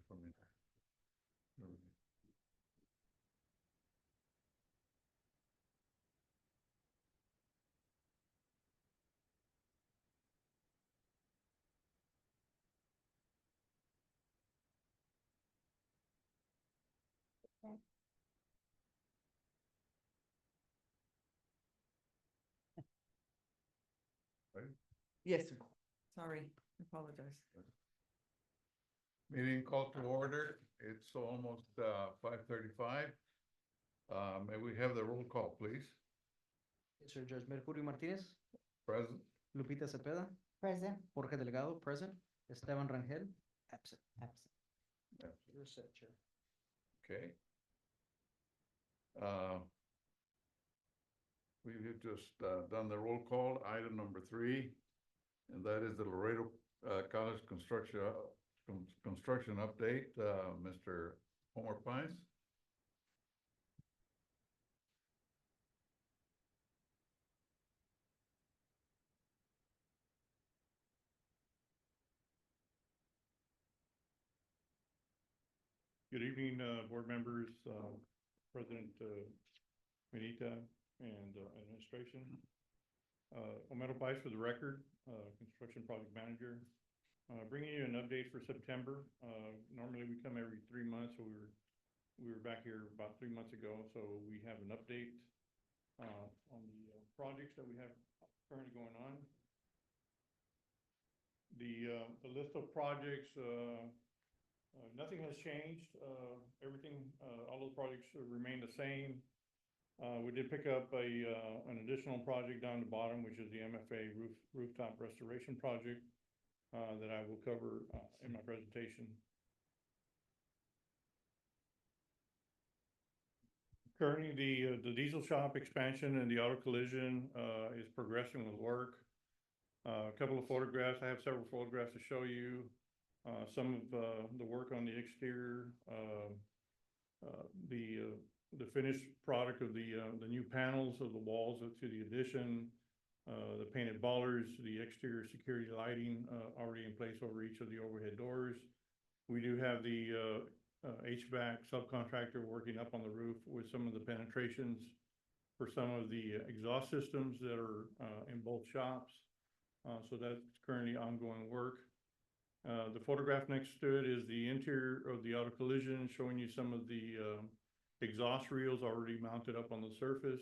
from you. Right? Yes, sir. Sorry, I apologize. Meeting called to order. It's almost 5:35. May we have the roll call, please? Yes, sir. Judge Mercurio Martinez, Present. Lupita Cepeda, Present. Jorge Delgado, present. Esteban Rangel, absent. Absent. You're set, Chair. Okay. We've just done the roll call, item number 3, and that is the Laredo College construction update. Mr. Homer Pines. Good evening, board members, President Benita, and administration. Omero Pais for the record, construction project manager. Bringing you an update for September. Normally we come every 3 months, so we were back here about 3 months ago, so we have an update on the projects that we have currently going on. The list of projects. Nothing has changed. Everything, all those projects remain the same. We did pick up an additional project down the bottom, which is the MFA rooftop restoration project that I will cover in my presentation. Currently, the diesel shop expansion and the auto collision is progressing with work. A couple of photographs. I have several photographs to show you. Some of the work on the exterior, the finished product of the new panels of the walls to the addition, the painted bollards, the exterior security lighting already in place over each of the overhead doors. We do have the HVAC subcontractor working up on the roof with some of the penetrations for some of the exhaust systems that are in both shops. So that's currently ongoing work. The photograph next to it is the interior of the auto collision, showing you some of the exhaust reels already mounted up on the surface.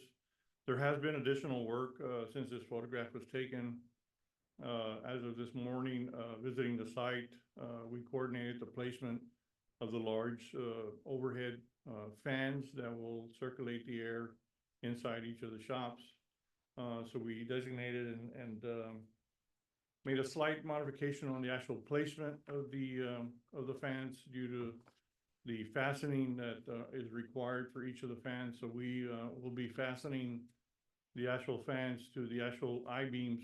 There has been additional work since this photograph was taken. As of this morning, visiting the site, we coordinated the placement of the large overhead fans that will circulate the air inside each of the shops. So we designated and made a slight modification on the actual placement of the fans due to the fastening that is required for each of the fans. So we will be fastening the actual fans to the actual I-beams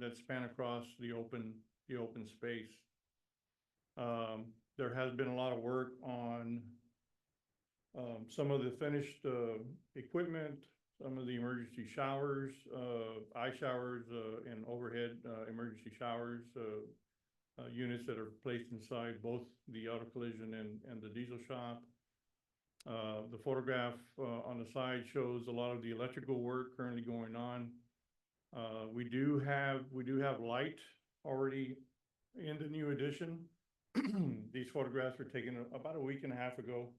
that span across the open space. There has been a lot of work on some of the finished equipment, some of the emergency showers, eye showers, and overhead emergency showers, units that are placed inside both the auto collision and the diesel shop. The photograph on the side shows a lot of the electrical work currently going on. We do have light already in the new addition. These photographs were taken about a week and a half ago.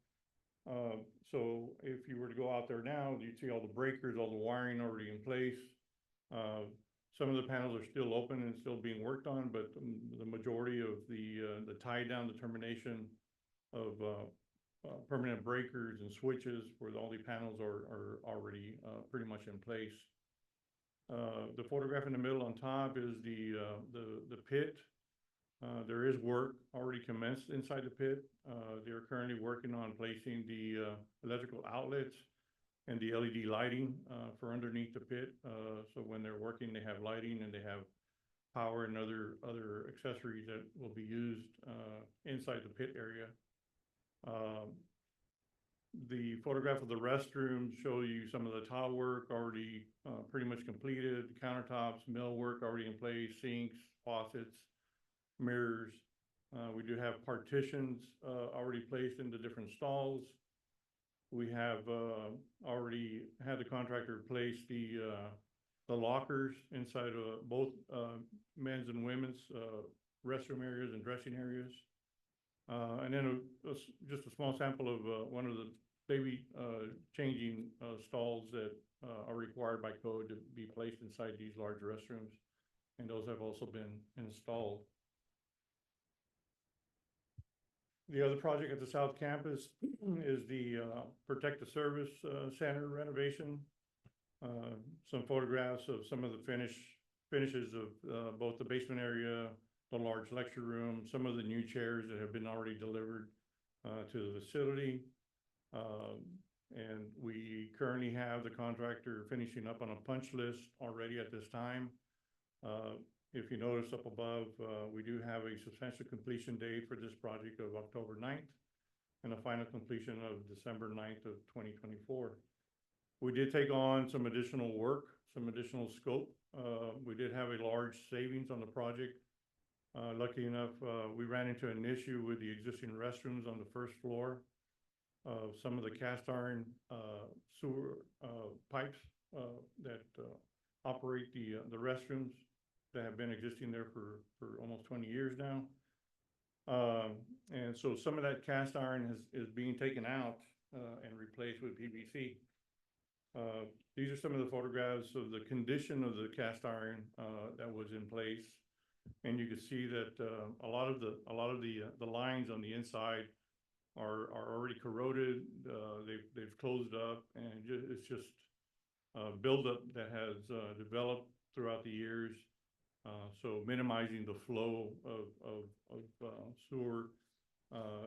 So if you were to go out there now, you'd see all the breakers, all the wiring already in place. Some of the panels are still open and still being worked on, but the majority of the tie down, the termination of permanent breakers and switches for all the panels are already pretty much in place. The photograph in the middle on top is the pit. There is work already commenced inside the pit. They're currently working on placing the electrical outlets and the LED lighting for underneath the pit. So when they're working, they have lighting and they have power and other accessories that will be used inside the pit area. The photograph of the restrooms show you some of the tile work already pretty much completed, the countertops, millwork already in place, sinks, faucets, mirrors. We do have partitions, already placed into different stalls. We have, already had the contractor place the lockers inside of both, men's and women's, restroom areas and dressing areas. And then just a small sample of, one of the baby, changing, stalls that, are required by code to be placed inside these large restrooms. And those have also been installed. The other project at the South Campus is the Protect the Service Center renovation. Some photographs of some of the finishes of both the basement area, the large lecture room, some of the new chairs that have been already delivered to the facility. And we currently have the contractor finishing up on a punch list already at this time. If you notice up above, we do have a substantial completion date for this project of October 9th and a final completion of December 9th of 2024. We did take on some additional work, some additional scope. We did have a large savings on the project. Lucky enough, we ran into an issue with the existing restrooms on the first floor. Some of the cast iron sewer pipes that operate the restrooms that have been existing there for almost 20 years now. And so some of that cast iron is being taken out and replaced with PVC. These are some of the photographs of the condition of the cast iron that was in place. And you can see that a lot of the lines on the inside are already corroded. They've closed up, and it's just buildup that has developed throughout the years. So minimizing the flow of sewer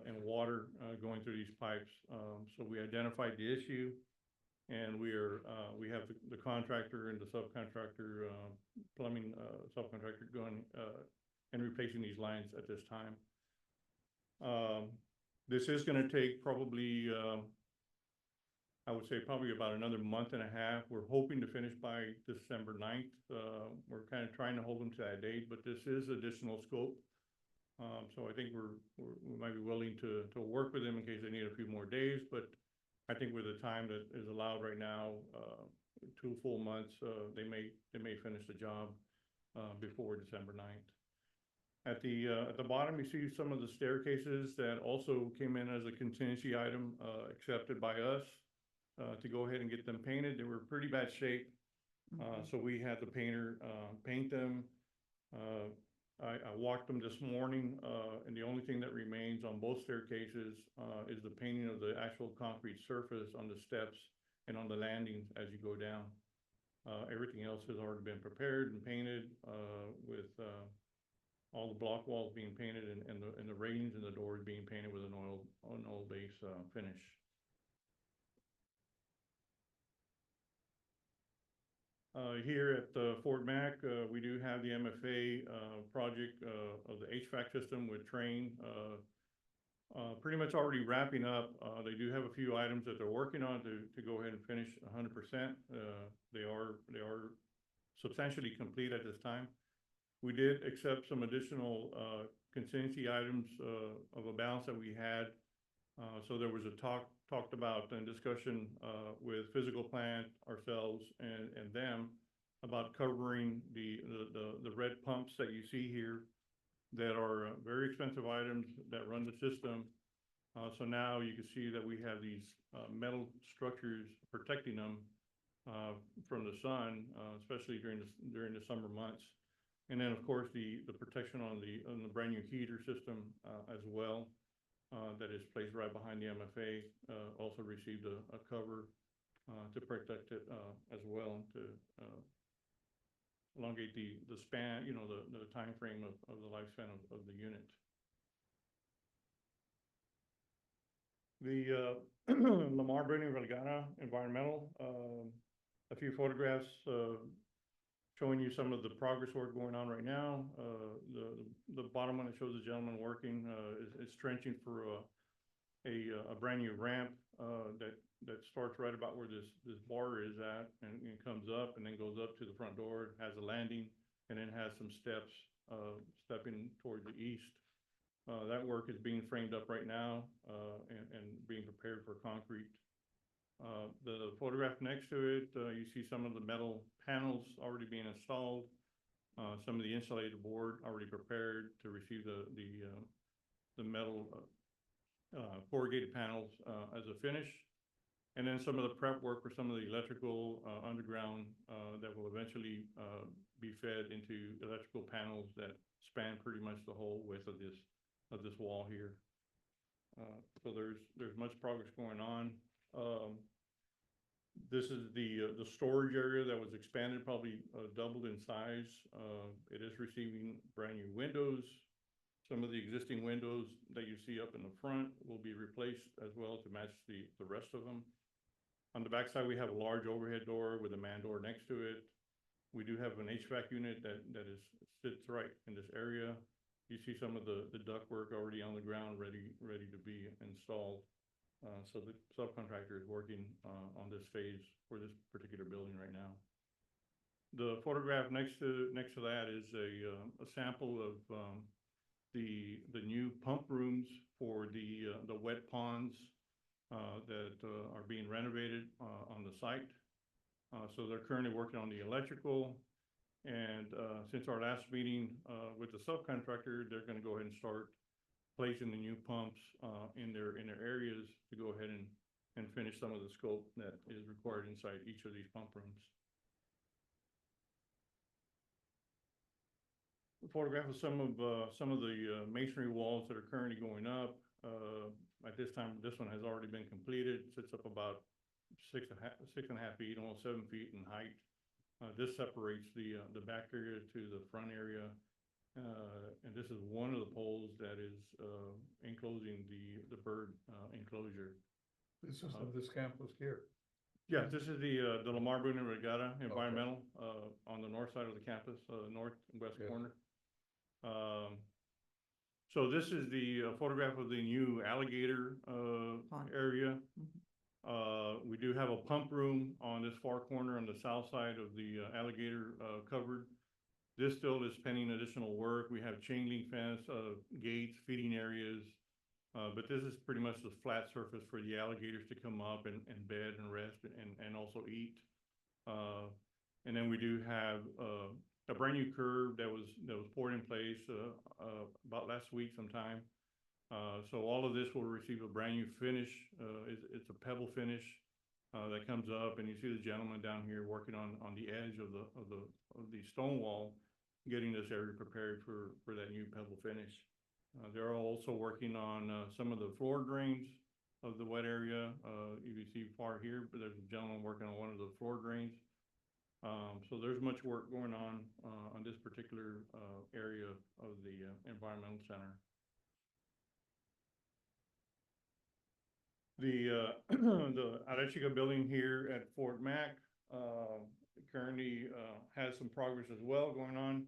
and water going through these pipes. So we identified the issue, and we have the contractor and the subcontractor, plumbing subcontractor going and replacing these lines at this time. This is going to take probably, I would say probably about another month and a half. We're hoping to finish by December 9th. We're kind of trying to hold them to that date, but this is additional scope. So I think we might be willing to work with them in case they need a few more days, but I think with the time that is allowed right now, 2 full months, they may finish the job before December 9th. At the bottom, you see some of the staircases that also came in as a contingency item accepted by us to go ahead and get them painted. They were pretty bad shape, so we had the painter paint them. I walked them this morning, and the only thing that remains on both staircases is the painting of the actual concrete surface on the steps and on the landings as you go down. Everything else has already been prepared and painted with all the block walls being painted and the railings and the doors being painted with an oil base finish. Here at Fort Mac, we do have the MFA project of the HVAC system with Train pretty much already wrapping up. They do have a few items that they're working on to go ahead and finish 100%. They are substantially complete at this time. We did accept some additional contingency items of a balance that we had. So there was a talked about and discussion with physical plant, ourselves, and them about covering the red pumps that you see here that are very expensive items that run the system. So now you can see that we have these metal structures protecting them from the sun, especially during the summer months. And then, of course, the protection on the brand new heater system as well. That is placed right behind the MFA, also received a cover to protect it as well, to elongate the span, the time frame of the lifespan of the unit. The Lamar Brennan Vergara Environmental, a few photographs showing you some of the progress work going on right now. The bottom one that shows the gentleman working is trenching for a brand new ramp that starts right about where this bar is at, and comes up and then goes up to the front door, has a landing, and then has some steps stepping toward the east. That work is being framed up right now, and being prepared for concrete. The photograph next to it, you see some of the metal panels already being installed. Some of the insulated board already prepared to receive the metal, corrugated panels, as a finish. And then some of the prep work for some of the electrical, underground, that will eventually, be fed into electrical panels that span pretty much the whole width of this wall here. So there's much progress going on. This is the storage area that was expanded, probably, doubled in size. It is receiving brand new windows. Some of the existing windows that you see up in the front will be replaced as well to match the rest of them. On the backside, we have a large overhead door with a man door next to it. We do have an HVAC unit that sits right in this area. You see some of the ductwork already on the ground, ready to be installed. So the subcontractor is working, on this phase for this particular building right now. The photograph next to that is a sample of, the new pump rooms for the wet ponds, that, are being renovated, on the site. So they're currently working on the electrical. And, since our last meeting, with the subcontractor, they're gonna go ahead and start placing the new pumps, in their areas to go ahead and finish some of the scope that is required inside each of these pump rooms. A photograph of some of the masonry walls that are currently going up. At this time, this one has already been completed. It sits up about 6.5 feet, almost 7 feet in height. This separates the back area to the front area. And this is one of the poles that is, enclosing the bird, enclosure. This is of this campus here. Yeah, this is the Lamar Bruno Regatta Environmental, on the north side of the campus, north and west Yes. corner. So this is the photograph of the new alligator, Pond. area. Mhm. We do have a pump room on this far corner on the south side of the alligator, covered. This still is pending additional work. We have chain link fence, gates, feeding areas. But this is pretty much the flat surface for the alligators to come up and bed and rest and also eat. And then we do have, a brand new curb that was poured in place, about last week sometime. So all of this will receive a brand new finish. It's a pebble finish, that comes up, and you see the gentleman down here working on the edge of the stone wall, getting this area prepared for that new pebble finish. They're also working on, some of the floor drains of the wet area. You can see far here, but there's a gentleman working on one of the floor drains. So there's much work going on this particular, area of the, environmental center. The the Arechiga building here at Fort Mac, currently, has some progress as well going on.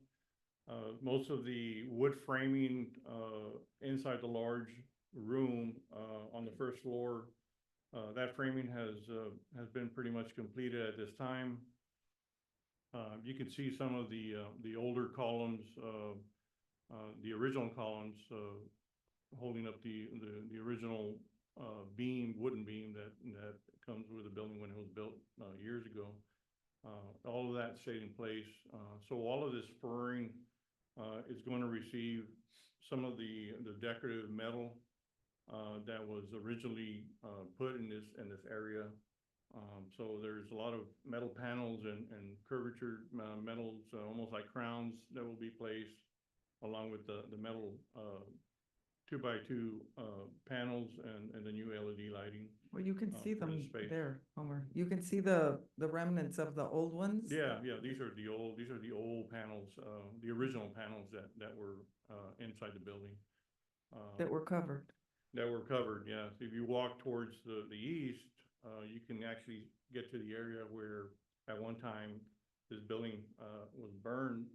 Most of the wood framing, inside the large room, on the first floor, that framing has been pretty much completed at this time. You can see some of the older columns, the original columns, holding up the original, wooden beam that comes with the building when it was built, years ago. All of that stayed in place. So all of this furring, is going to receive some of the decorative metal, that was originally, put in this area. So there's a lot of metal panels and curvature, metals, almost like crowns that will be placed, along with the metal, 2x2 panels and the new LED lighting. Well, you can see for the them space. there, Homer. You can see the remnants of the old ones. Yeah, these are the old panels, the original panels that were inside the building. That were covered. That were covered, yeah. So if you walk towards the east, you can actually get to the area where at one time this building was burned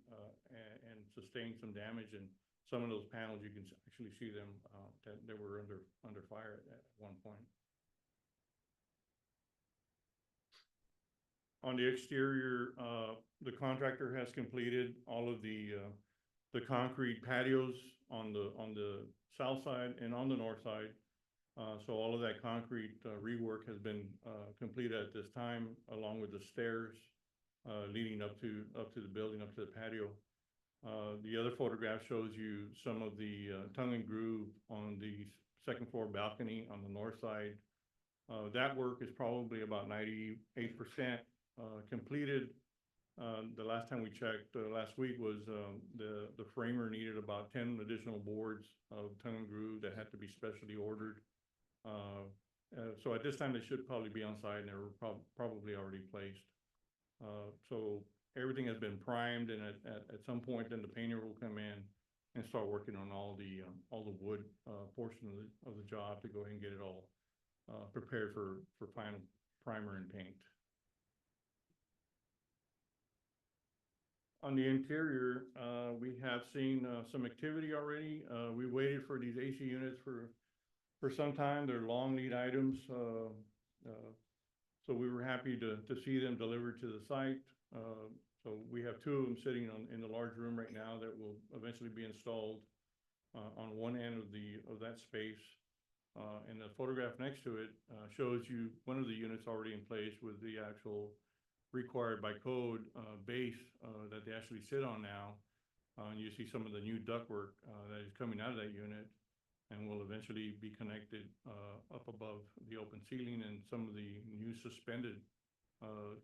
and sustained some damage, and some of those panels, you can actually see them that they were under fire at one point. On the exterior, the contractor has completed all of the concrete patios on the south side and on the north side. So all of that concrete rework has been completed at this time, along with the stairs leading up to the building, up to the patio. The other photograph shows you some of the tongue and groove on the second floor balcony on the north side. That work is probably about 98% completed. The last time we checked, last week, was the framer needed about 10 additional boards of tongue and groove that had to be specially ordered. So at this time, they should probably be on site, and they were probably already placed. So everything has been primed, and at some point, then the painter will come in and start working on all the wood portion of the job to go ahead and get it all prepared for final primer and paint. On the interior, we have seen some activity already. We waited for these AC units for some time. They're long lead items. So we were happy to see them delivered to the site. So we have two of them sitting in the large room right now that will eventually be installed on one end of that space. And the photograph next to it shows you one of the units already in place with the actual required by code base that they actually sit on now. And you see some of the new ductwork that is coming out of that unit, and will eventually be connected up above the open ceiling, and some of the new suspended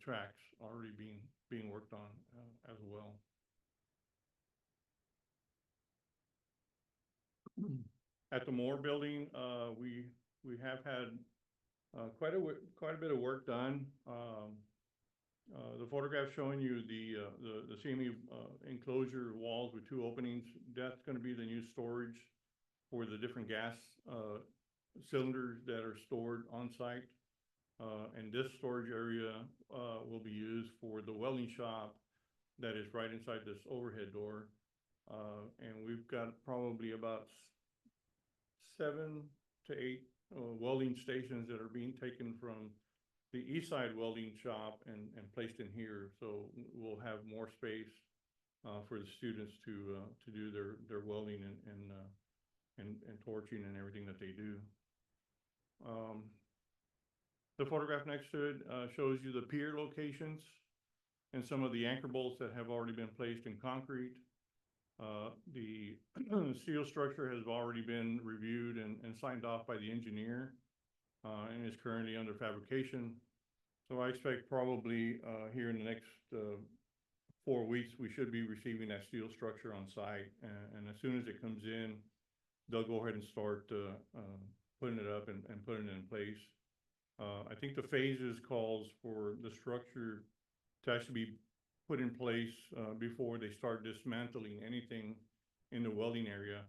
tracks already being worked on as well. At the Moore building, we have had quite a bit of work done. The photograph showing you the CME enclosure walls with two openings, that's going to be the new storage for the different gas cylinders that are stored on site. And this storage area will be used for the welding shop that is right inside this overhead door. And we've got probably about 7 to 8 welding stations that are being taken from the east side welding shop and placed in here. So we'll have more space for the students to do their welding and torching and everything that they do. The photograph next to it shows you the pier locations and some of the anchor bolts that have already been placed in concrete. The steel structure has already been reviewed and signed off by the engineer and is currently under fabrication. So I expect probably here in the next 4 weeks, we should be receiving that steel structure on site. And as soon as it comes in, they'll go ahead and start putting it up and putting it in place. I think the phases calls for the structure to actually be put in place before they start dismantling anything in the welding area.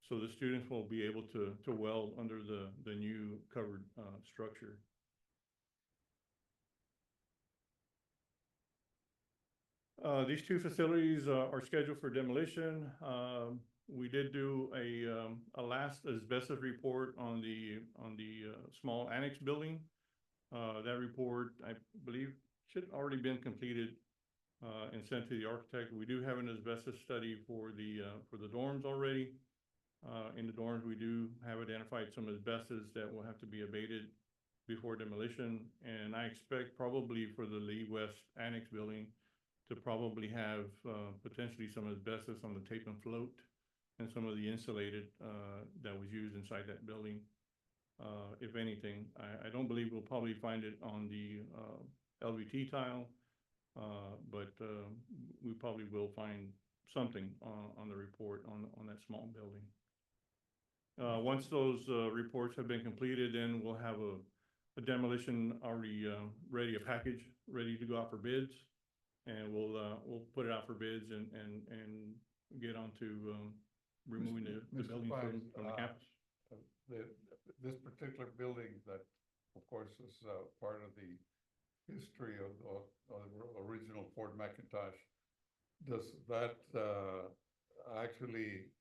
So the students will be able to weld under the new covered structure. These two facilities are scheduled for demolition. We did do a last asbestos report on the small annex building. That report, I believe, should already been completed and sent to the architect. We do have an asbestos study for the dorms already. In the dorms, we do have identified some asbestos that will have to be abated before demolition. And I expect probably for the Lee West Annex building to probably have potentially some asbestos on the tape and float and some of the insulated that was used inside that building. If anything, I don't believe we'll probably find it on the LVT tile, but we probably will find something on the report on that small building. Once those reports have been completed, then we'll have a demolition already ready, a package ready to go out for bids, and we'll put it out for bids and get on to removing the Mr. building Fines, from the campus. This particular building that, of course, is part of the history of the original Fort McIntosh, does that actually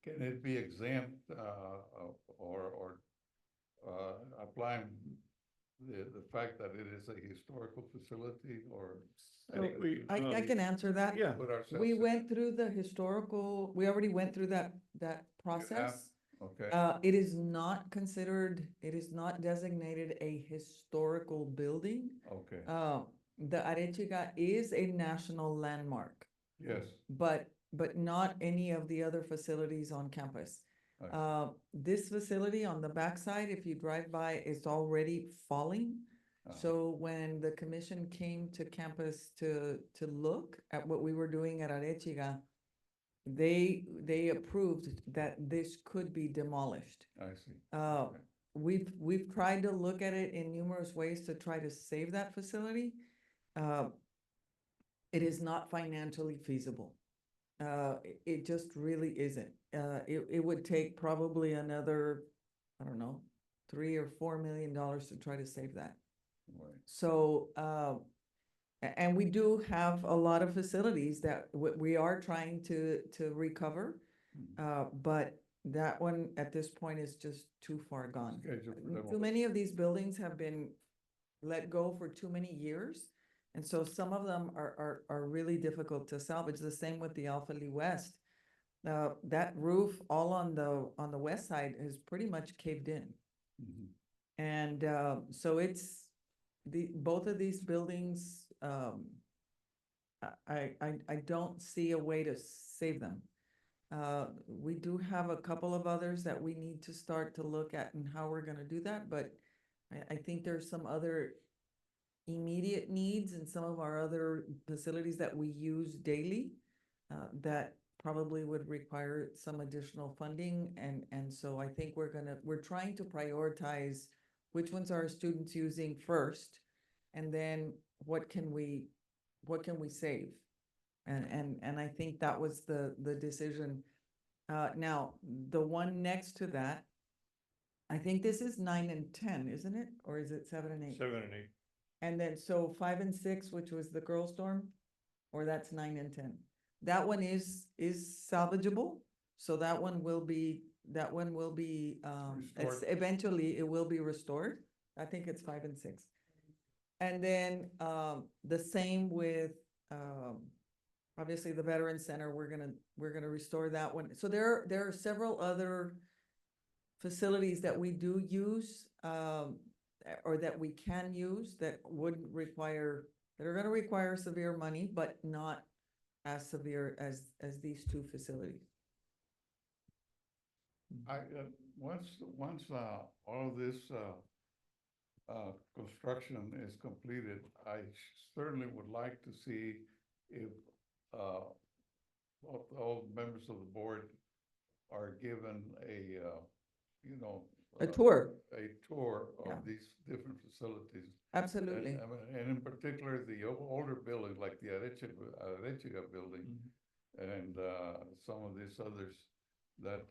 can it be exempt or applying the fact that it is a historical facility or? I think we, I can answer that. yeah, Put ourselves. We in- went through the historical, we already went through that process. Okay, It is not considered, it is not designated a historical building. okay, The Arechiga is a national landmark, yes. but not any of the other facilities on campus. I see. This facility on the backside, if you drive by, is already falling. So when the commission came to campus to look at what we were doing at Arechiga, they approved that this could be demolished. I see. Uh, Okay. we've tried to look at it in numerous ways to try to save that facility. It is not financially feasible. It just really isn't. It would take probably another, I don't know, $3 or $4 million to try to save that. Right. So, and we do have a lot of facilities that we are trying to recover. But that one at this point is just too far gone. Scheduled for Too demolition. many of these buildings have been let go for too many years. And so some of them are really difficult to salvage. The same with the Alpha Lee West. That roof all on the west side is pretty much caved in. Mhm. And so it's both of these buildings, I don't see a way to save them. We do have a couple of others that we need to start to look at and how we're gonna do that, but I think there's some other immediate needs in some of our other facilities that we use daily, that probably would require some additional funding, and so I think we're trying to prioritize which ones are our students using first, and then what can we save? And I think that was the decision. Now, the one next to that, I think this is 9 and 10, isn't it? Or is it 7 and 8? 7 and 8. And then, so 5 and 6, which was the girls' dorm, or that's 9 and 10. That one is salvageable, so that one will be, Restored. eventually it will be restored. I think it's 5 and 6. And then, the same with, obviously the Veterans Center, we're gonna restore that one. So there are several other facilities that we do use, or that we can use that wouldn't require, that are gonna require severe money, but not as severe as these two facilities. Once, all of this, construction is completed, I certainly would like to see if, all members of the board are given a, you know. A tour, A tour Yeah. of these different facilities. absolutely. And in particular, the older buildings like the Arechiga building and some of these others that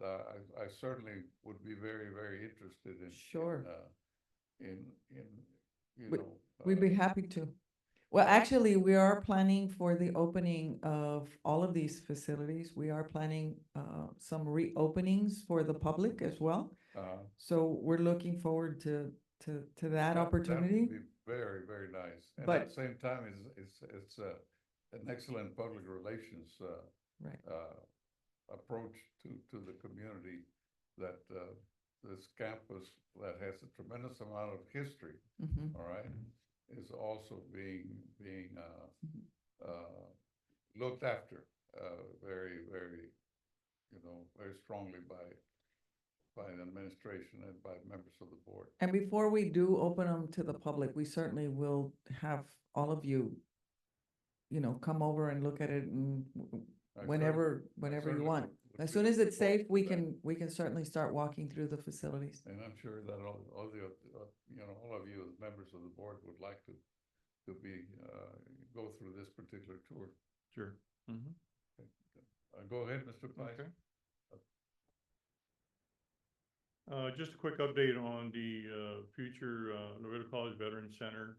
I certainly would be very, very interested in. Sure. In, you We- know. We'd be happy to. Well, actually, we are planning for the opening of all of these facilities. We are planning some reopenings for the public as well. So we're looking forward to that opportunity. That would be very, very nice. And But- at the same time, it's an excellent public relations Right. approach to the community that this campus that has a tremendous amount of history, Mhm. all right, is also being looked after very, very, you know, very strongly by the administration and by members of the board. And before we do open them to the public, we certainly will have all of you, come over and look at it and I whenever you certainly want. would As be soon as looking it's safe, forward to that. we can certainly start walking through the facilities. And I'm sure that all the, all of you as members of the board would like to be, go through this particular tour. Sure. Mhm. Go ahead, Mr. Price. Okay. Just a quick update on the future Laredo College Veterans Center.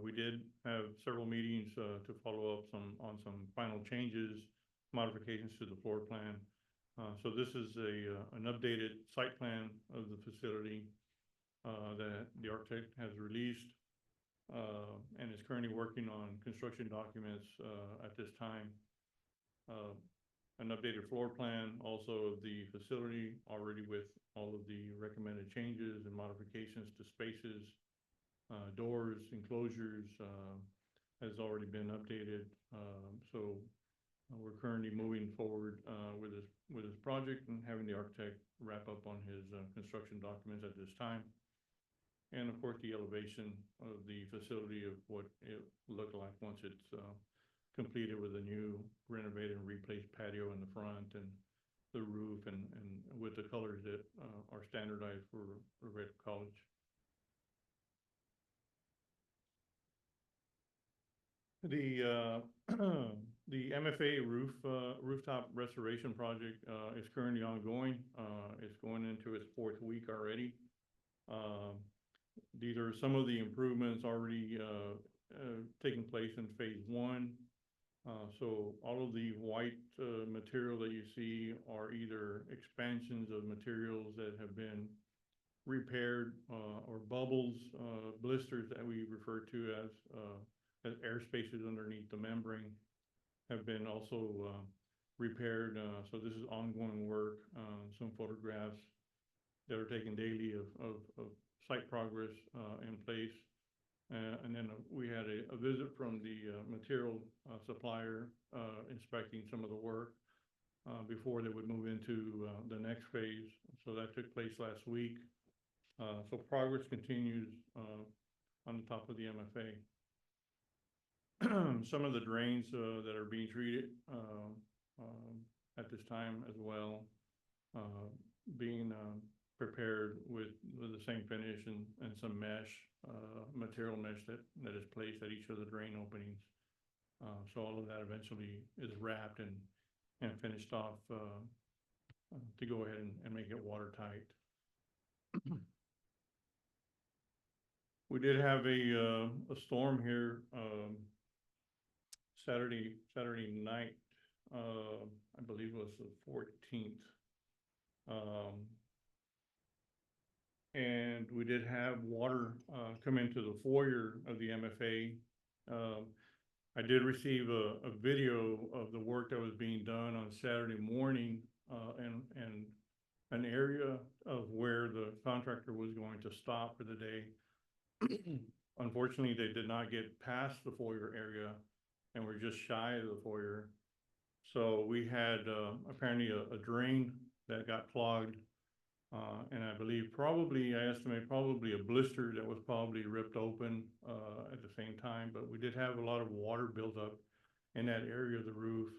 We did have several meetings to follow up on some final changes, modifications to the floor plan. So this is an updated site plan of the facility. that the architect has released, and is currently working on construction documents, at this time. An updated floor plan also of the facility, already with all of the recommended changes and modifications to spaces, doors, enclosures, has already been updated. So we're currently moving forward with this project and having the architect wrap up on his construction documents at this time. And of course, the elevation of the facility of what it looked like once it's completed with a new renovated and replaced patio in the front and the roof and with the colors that are standardized for Laredo College. The the MFA rooftop restoration project is currently ongoing. It's going into its 4th week already. These are some of the improvements already taking place in phase 1. So all of the white material that you see are either expansions of materials that have been repaired, or bubbles, blisters that we refer to as air spaces underneath the membrane have been also repaired. So this is ongoing work. Some photographs that are taken daily of site progress in place. And then we had a visit from the material supplier inspecting some of the work before they would move into the next phase. So that took place last week. So progress continues on the top of the MFA. Some of the drains that are being treated at this time as well, being prepared with the same finish and some mesh, material mesh that is placed at each of the drain openings. So all of that eventually is wrapped and finished off to go ahead and make it watertight. We did have a storm here Saturday night. I believe it was the 14th. And we did have water come into the foyer of the MFA. I did receive a video of the work that was being done on Saturday morning, and an area of where the contractor was going to stop for the day. Unfortunately, they did not get past the foyer area and were just shy of the foyer. So we had apparently a drain that got clogged. And I believe I estimate probably a blister that was probably ripped open at the same time, but we did have a lot of water built up in that area of the roof.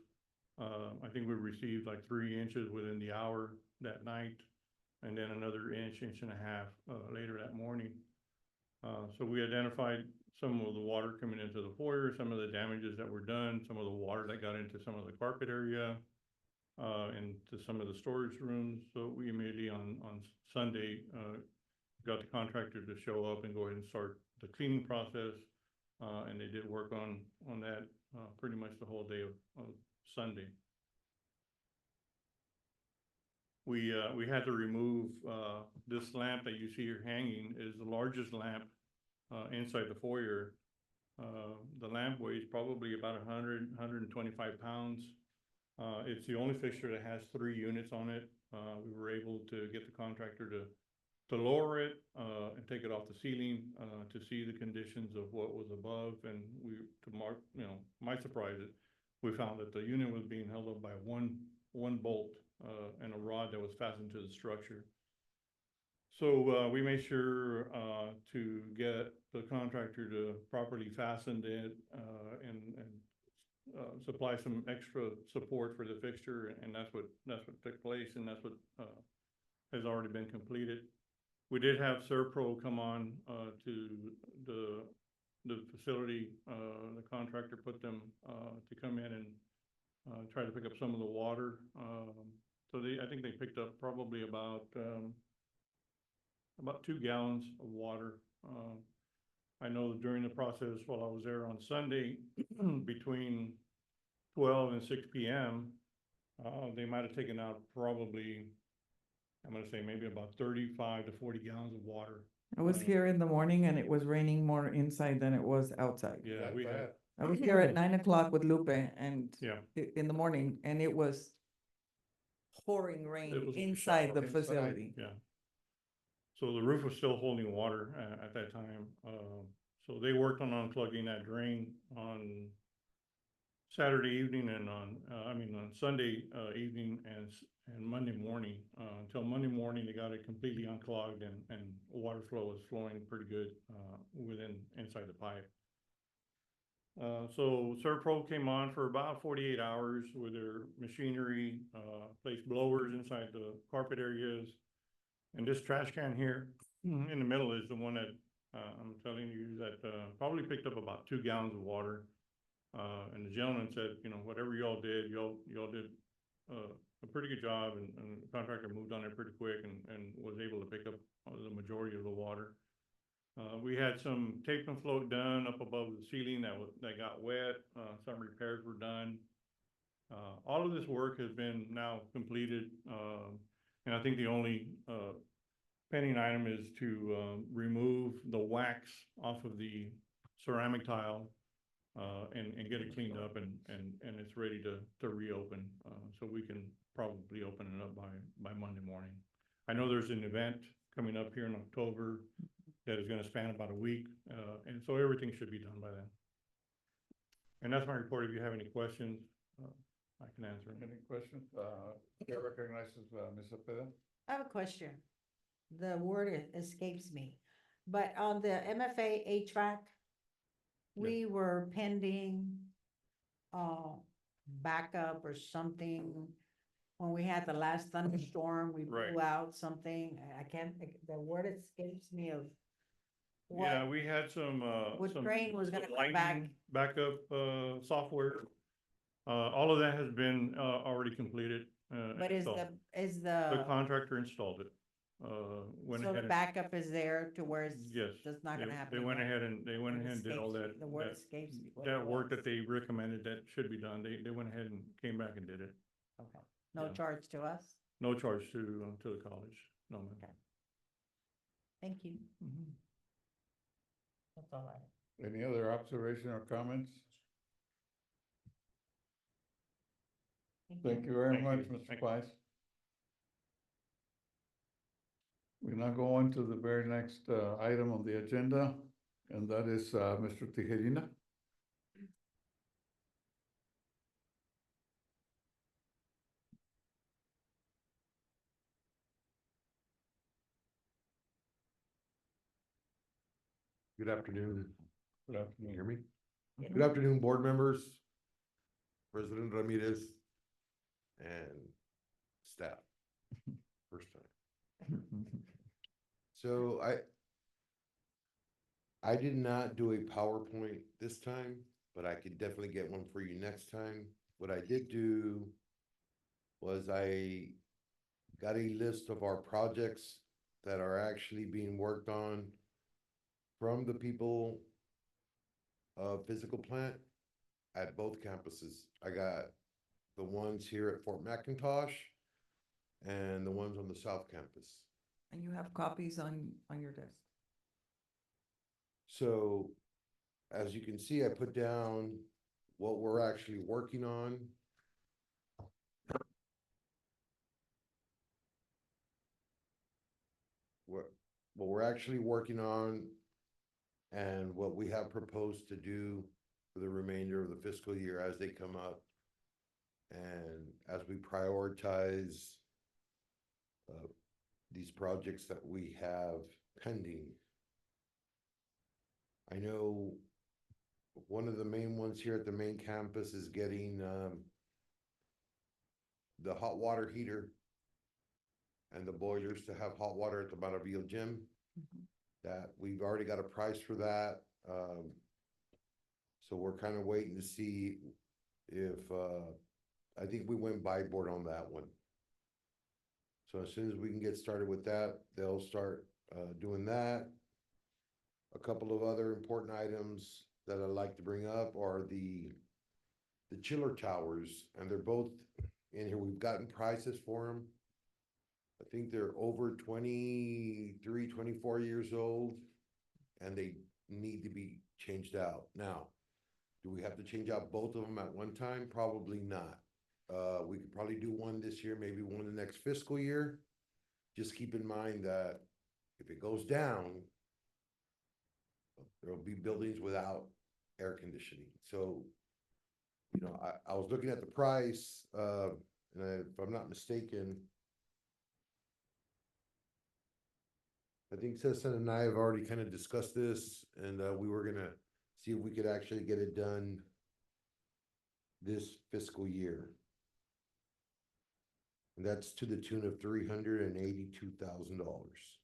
I think we received like 3 inches within the hour that night, and then another inch and a half later that morning. So we identified some of the water coming into the foyer, some of the damages that were done, some of the water that got into some of the carpet area, and to some of the storage rooms. So we immediately on Sunday got the contractor to show up and go ahead and start the cleaning process, and they did work on that pretty much the whole day of Sunday. We had to remove this lamp that you see here hanging. Is the largest lamp inside the foyer. The lamp weighs probably about 125 pounds. It's the only fixture that has 3 units on it. We were able to get the contractor to lower it and take it off the ceiling to see the conditions of what was above. And my surprise, we found that the unit was being held up by one bolt and a rod that was fastened to the structure. So we made sure to get the contractor to properly fasten it and supply some extra support for the fixture, and that's what took place, and that's what has already been completed. We did have Serpro come on to the facility. The contractor put them to come in and try to pick up some of the water. So I think they picked up probably about 2 gallons of water. I know that during the process while I was there on Sunday, between 12 and 6 p.m., they might have taken out probably I'm gonna say maybe about 35 to 40 gallons of water. I was here in the morning and it was raining more inside than it was outside. Yeah, That we had, bad. I was here at 9 o'clock with Lupe and yeah, in the morning, and it was pouring rain It was inside the inside. facility. yeah. So the roof was still holding water at that time. So they worked on unplugging that drain on Saturday evening and on Sunday evening and Monday morning. Until Monday morning, they got it completely unclogged and water flow was flowing pretty good inside the pipe. So Servpro came on for about 48 hours with their machinery, placed blowers inside the carpet areas. And this trash can here in the middle is the one that, I'm telling you that, probably picked up about 2 gallons of water. And the gentleman said, you know, whatever y'all did, y'all did, a pretty good job and the contractor moved on it pretty quick and was able to pick up the majority of the water. We had some tape and float done up above the ceiling that got wet. Some repairs were done. All of this work has been now completed. And I think the only, pending item is to, remove the wax off of the ceramic tile, and get it cleaned up and it's ready to reopen. So we can probably open it up by Monday morning. I know there's an event coming up here in October that is gonna span about a week, and so everything should be done by then. And that's my report. If you have any questions, I can answer them. Any questions? Chair recognizes, Ms. Cepeda. I have a question. The word escapes me, but on the MFA HVAC, we were pending backup or something. When we had the last thunderstorm, we Right. blew out something. I can't, the word escapes me of Yeah, what, we had some, what some train was gonna some come back. lightning backup, software. All of that has been, already completed. But is installed. the, The contractor installed it. Went so ahead the and, backup is there to where it's yes. just not gonna happen They went again? ahead and did all that. The word that- escapes me. what That it work was. that they recommended that should be done, they went ahead and came back and did it. Okay, no yeah. charge to us? No charge to the college, no ma'am. Okay. Thank you. Mhm. That's all I have. Any other observation or comments? Thank you very Thank much, you. Mr. Thank- Weiss. We now go on to the very next item on the agenda, and that is Mr. Tijerina. Good afternoon. Good Can you afternoon. hear me? Yeah. Good afternoon, board members, President Ramirez, and staff. First time. So I did not do a PowerPoint this time, but I could definitely get one for you next time. What I did do was I got a list of our projects that are actually being worked on from the people of physical plant at both campuses. I got the ones here at Fort McIntosh and the ones on the South Campus. And you have copies on your desk. So as you can see, I put down what we're actually working on. What we're actually working on and what we have proposed to do for the remainder of the fiscal year as they come up. And as we prioritize these projects that we have pending. I know one of the main ones here at the main campus is getting the hot water heater and the boilers to have hot water at the Maravilla Gym. That we've already got a price for that. So we're kind of waiting to see if, I think we went by board on that one. So as soon as we can get started with that, they'll start doing that. A couple of other important items that I'd like to bring up are the chiller towers, and they're both in here. We've gotten prices for them. I think they're over 23, 24 years old, and they need to be changed out. Now, do we have to change out both of them at one time? Probably not. We could probably do one this year, maybe one the next fiscal year. Just keep in mind that if it goes down, there'll be buildings without air conditioning. So, you know, I was looking at the price, and if I'm not mistaken, I think Cesar and I have already kind of discussed this, and we were gonna see if we could actually get it done this fiscal year. And that's to the tune of $382,000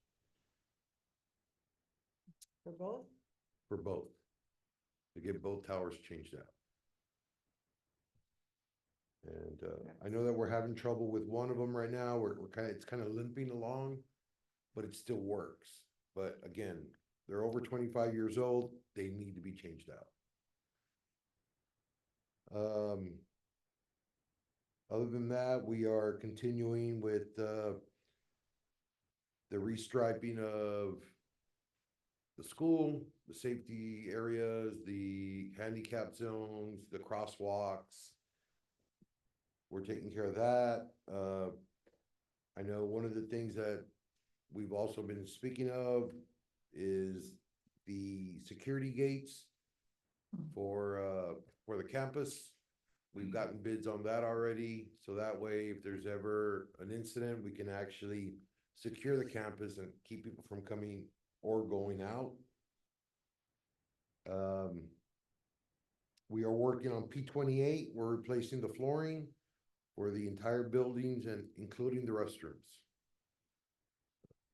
For both? for both, to get both towers changed out. And I know that we're having trouble with one of them right now. We're it's kind of limping along, but it still works. But again, they're over 25 years old. They need to be changed out. Other than that, we are continuing with the restriping of the school, the safety areas, the handicap zones, the crosswalks. We're taking care of that. I know one of the things that we've also been speaking of is the security gates for the campus. We've gotten bids on that already, so that way, if there's ever an incident, we can actually secure the campus and keep people from coming or going out. We are working on P28. We're replacing the flooring for the entire buildings and including the restrooms.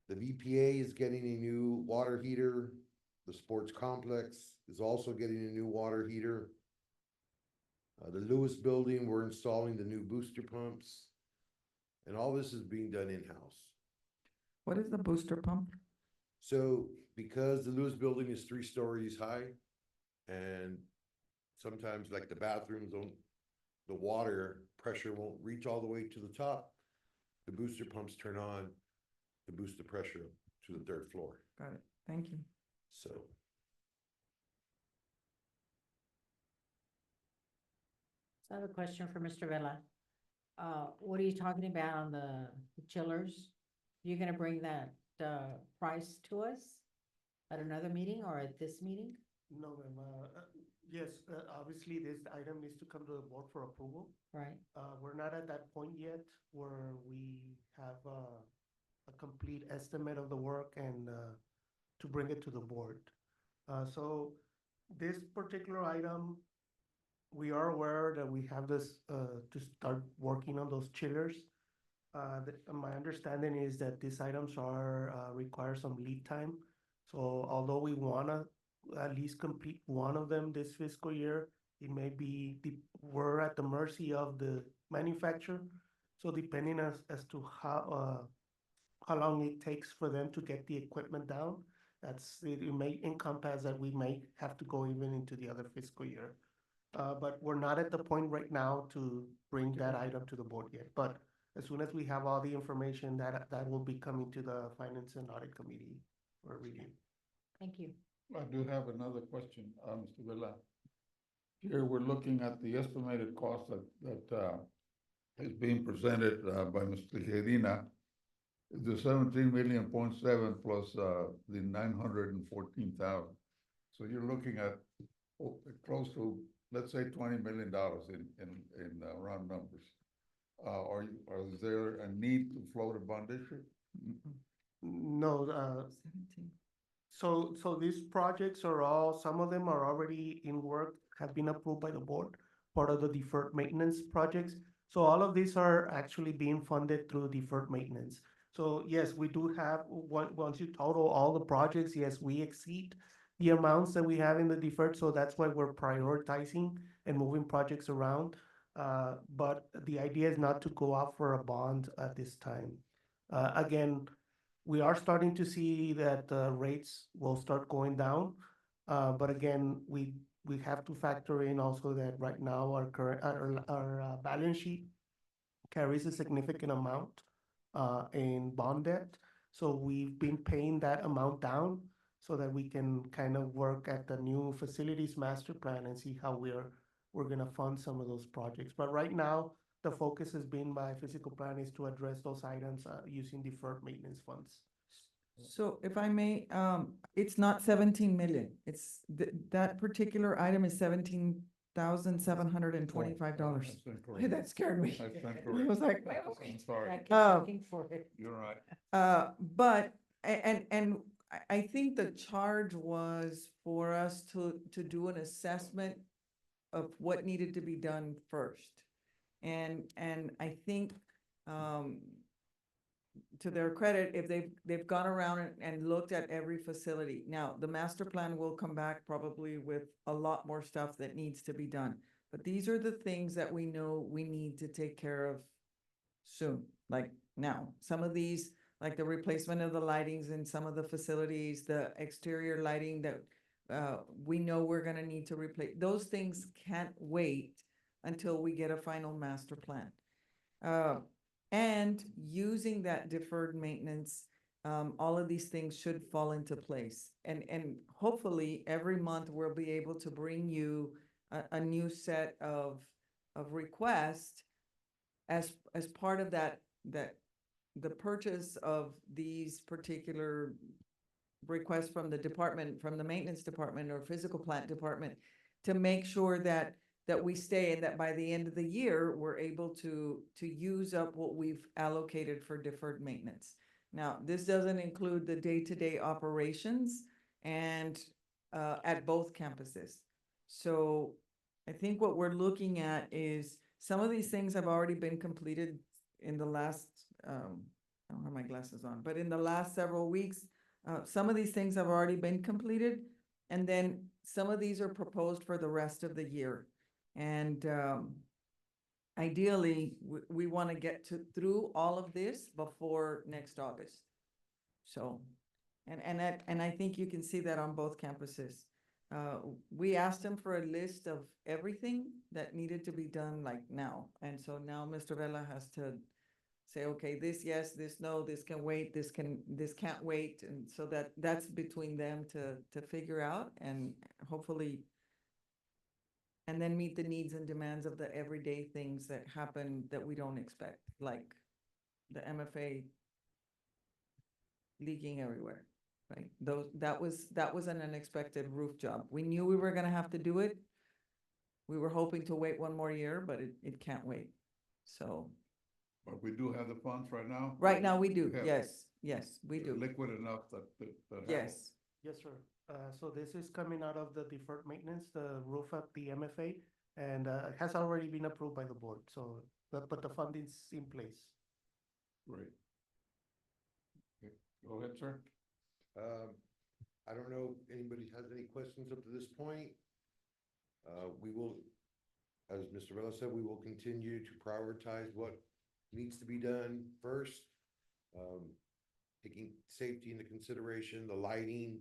The VPA is getting a new water heater. The sports complex is also getting a new water heater. The Lewis building, we're installing the new booster pumps. And all this is being done in-house. What is the booster pump? So because the Lewis building is 3 stories high, and sometimes like the bathrooms don't, the water pressure won't reach all the way to the top, the booster pumps turn on to boost the pressure up to the 3rd floor. Got it. Thank you. So So I have a question for Mr. Vela. What are you talking about on the chillers? You're gonna bring that, price to us at another meeting or at this meeting? No, ma'am, yes, obviously this item needs to come to the board for approval. Right, We're not at that point yet where we have a complete estimate of the work and to bring it to the board. So this particular item, we are aware that we have this to start working on those chillers. My understanding is that these items are require some lead time. So although we wanna at least complete one of them this fiscal year, it may be we're at the mercy of the manufacturer. So depending as to how long it takes for them to get the equipment down, it may encompass that we may have to go even into the other fiscal year. But we're not at the point right now to bring that item to the board yet. But as soon as we have all the information, that will be coming to the Finance and Audit Committee for review. thank you. I do have another question, Mr. Vela. Here, we're looking at the estimated cost that is being presented, by Ms. Tijerina. The 17.7 million plus, the 914,000. So you're looking at close to, let's say, $20 million in round numbers. Is there a need to float a bond issue? No, 17. so these projects are some of them are already in work, have been approved by the board, part of the deferred maintenance projects. So all of these are actually being funded through deferred maintenance. So yes, we do have, once you total all the projects, yes, we exceed the amounts that we have in the deferred, so that's why we're prioritizing and moving projects around. But the idea is not to go out for a bond at this time. Again, we are starting to see that rates will start going down. But again, we have to factor in also that right now our balance sheet carries a significant amount in bond debt. So we've been paying that amount down so that we can kind of work at the new facilities master plan and see how we're gonna fund some of those projects. But right now, the focus has been by physical plan is to address those items, using deferred maintenance funds. So if I may, it's not 17 million. It's, that particular item is $17,725. That's incorrect. That scared me. That's I incorrect. was like, I'm sorry, I keep Oh. looking for it. you're right. But, and I think the charge was for us to do an assessment of what needed to be done first. And I think, to their credit, if they've gone around and looked at every facility. Now, the master plan will come back probably with a lot more stuff that needs to be done. But these are the things that we know we need to take care of soon, like now. Some of these, like the replacement of the lightings in some of the facilities, the exterior lighting that we know we're gonna need to replace. Those things can't wait until we get a final master plan. And using that deferred maintenance, all of these things should fall into place. And hopefully, every month, we'll be able to bring you a new set of requests as part of that the purchase of these particular requests from the department, from the maintenance department or physical plant department, to make sure that we stay, and that by the end of the year, we're able to use up what we've allocated for deferred maintenance. Now, this doesn't include the day-to-day operations and at both campuses. So I think what we're looking at is some of these things have already been completed in the last, I don't have my glasses on, but in the last several weeks, some of these things have already been completed, and then some of these are proposed for the rest of the year. And ideally, we want to get through all of this before next August. So, and I think you can see that on both campuses. We asked them for a list of everything that needed to be done like now. And so now Mr. Vela has to say, okay, this yes, this no, this can wait, this can't wait. And so that's between them to figure out, and hopefully, and then meet the needs and demands of the everyday things that happen that we don't expect, like the MFA leaking everywhere, right? That was an unexpected roof job. We knew we were gonna have to do it. We were hoping to wait one more year, but it can't wait. So But we do have the funds right now? right now we do, We have yes, we do. Liquid enough that. Yes, Yes, sir. So this is coming out of the deferred maintenance, the roof at the MFA, and has already been approved by the board. So, but the funding's in place. Great. Okay, go ahead, sir. I don't know if anybody has any questions up to this point. We will, as Mr. Vela said, we will continue to prioritize what needs to be done first. Taking safety into consideration, the lighting,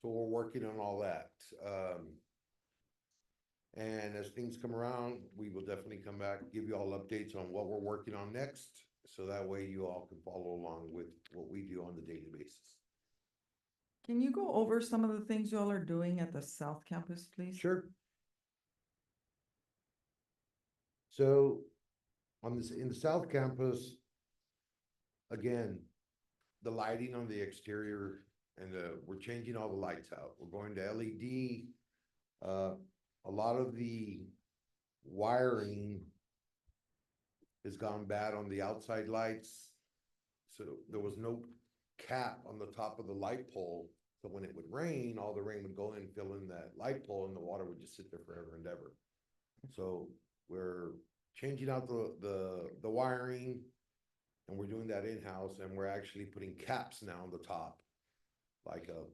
so we're working on all that. And as things come around, we will definitely come back, give you all updates on what we're working on next, so that way you all can follow along with what we do on the daily basis. can you go over some of the things y'all are doing at the South Campus, please? Sure. So on this, in the South Campus, again, the lighting on the exterior and we're changing all the lights out. We're going to LED. A lot of the wiring has gone bad on the outside lights. So there was no cap on the top of the light pole. So when it would rain, all the rain would go in, fill in that light pole, and the water would just sit there forever and ever. So we're changing out the wiring, and we're doing that in-house, and we're actually putting caps now on the top, like a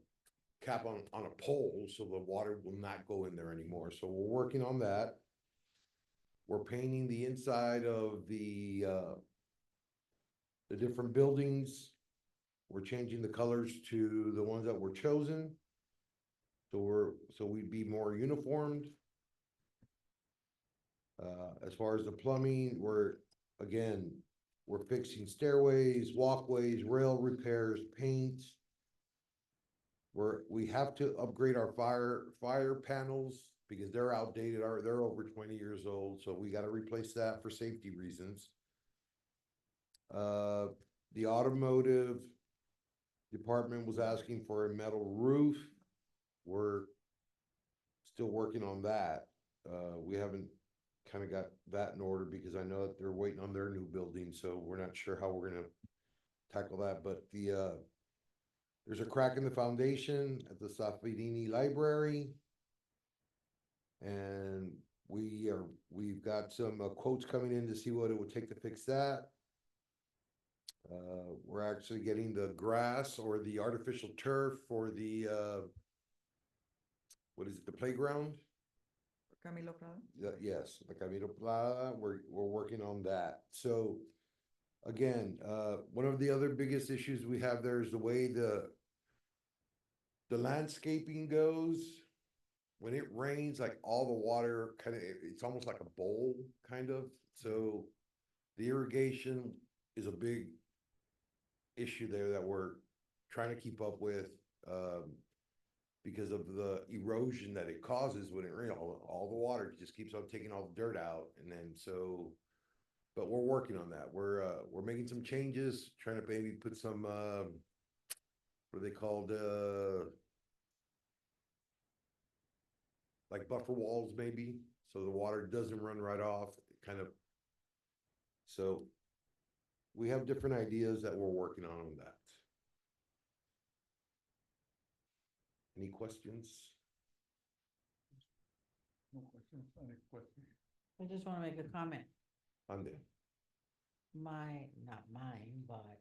cap on a pole, so the water will not go in there anymore. So we're working on that. We're painting the inside of the different buildings. We're changing the colors to the ones that were chosen. So we'd be more uniformed. As far as the plumbing, we're, again, We're fixing stairways, walkways, rail repairs, paint. We have to upgrade our fire panels because they're outdated, they're over 20 years old, so we gotta replace that for safety reasons. The automotive department was asking for a metal roof. We're still working on that. We haven't kind of got that in order because I know that they're waiting on their new building, so we're not sure how we're gonna tackle that, but there's a crack in the foundation at the Safadini Library. And we've got some quotes coming in to see what it would take to fix that. We're actually getting the grass or the artificial turf for the, what is it, the playground? Camilo Prado? Yes, the Camino Plata, we're working on that. So again, one of the other biggest issues we have there is the way the landscaping goes. When it rains, like all the water kind of, it's almost like a bowl, kind of. So the irrigation is a big issue there that we're trying to keep up with, because of the erosion that it causes when it rains. All the water just keeps on taking all the dirt out, and then so. But we're working on that. We're making some changes, trying to maybe put some what are they called, like buffer walls maybe, so the water doesn't run right off, kind of. So we have different ideas that we're working on that. Any questions? No questions, any questions? I just want to make a comment. On there. Not mine, but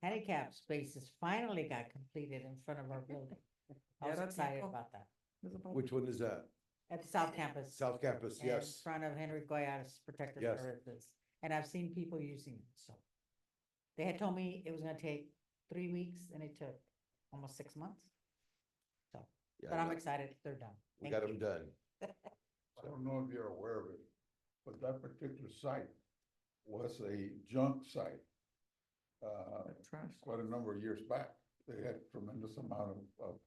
handicap spaces finally got completed in front of our building. I was Yeah, excited tiempo. about that. Which one is that? At the South Campus. South Campus, In yes. front of Henry Goya's Protective Yes. Services. And I've seen people using it, so. They had told me it was gonna take 3 weeks and it took almost 6 months. So, Yeah, but I'm excited they're done. we Thank got you. them done. I don't know if you're aware of it, but that particular site was a junk site. Trash. Quite a number of years back, they had tremendous amount of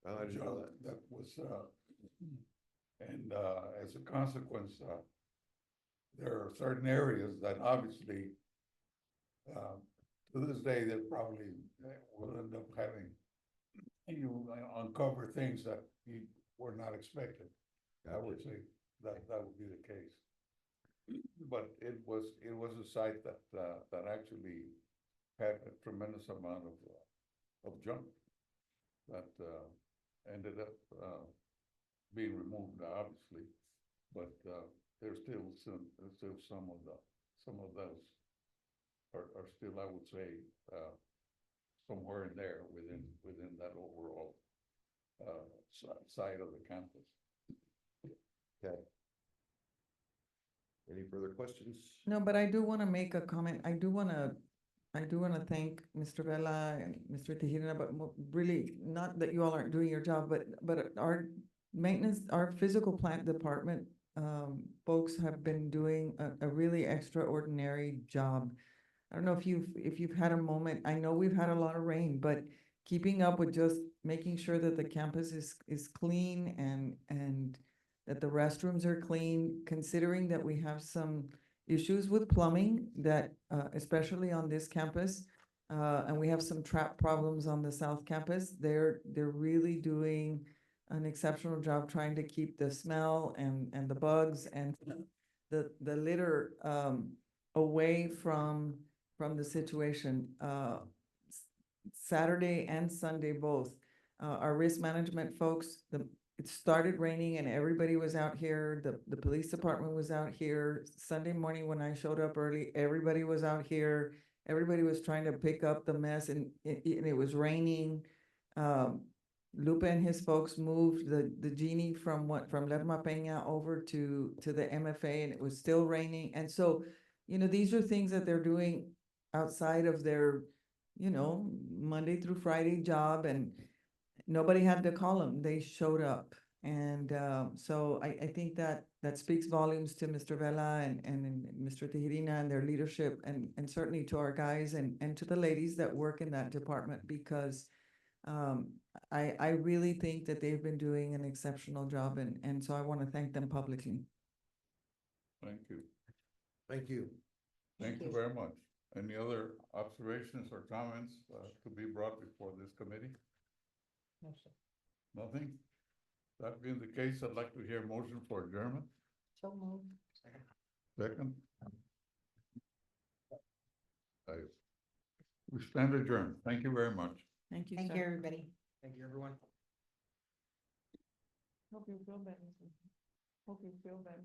I didn't know junk that. that was, and, as a consequence, there are certain areas that obviously, to this day, they probably will end up having, you uncover things that you were not expecting. I would say that would be the case. But it was a site that, that actually had a tremendous amount of junk that, ended up, being removed, obviously. But, there's still some of those are still, I would say, somewhere in there within that overall, side of the campus. Okay. Any further questions? No, but I do want to make a comment. I do want to thank Mr. Vela and Mr. Tejeda, but really, not that you all aren't doing your job, but our maintenance, our physical plant department, folks have been doing a really extraordinary job. I don't know if you've had a moment, I know we've had a lot of rain, but keeping up with just making sure that the campus is clean and that the restrooms are clean, considering that we have some issues with plumbing that, especially on this campus, and we have some trap problems on the South Campus. They're really doing an exceptional job trying to keep the smell and the bugs and the litter, away from the situation. Saturday and Sunday both. Our risk management folks, it started raining and everybody was out here. The police department was out here. Sunday morning when I showed up early, everybody was out here. Everybody was trying to pick up the mess and it was raining. Lupe and his folks moved the genie from Lerma Peña over to the MFA, and it was still raining. And so, these are things that they're doing outside of their, Monday through Friday job, and nobody had to call them. They showed up. And so I think that that speaks volumes to Mr. Vela and Mr. Tejirina and their leadership and certainly to our guys and to the ladies that work in that department because I really think that they've been doing an exceptional job and so I want to thank them publicly. Thank you. Thank you. Thank you very much. Any other observations or comments to be brought before this committee? No, sir. Nothing? That being the case, I'd like to hear a motion for adjournment. So moved. Second. We stand adjourned. Thank you very much. Thank you, Thank you, sir. everybody. Thank you, everyone. Hope you feel better. Hope you feel better.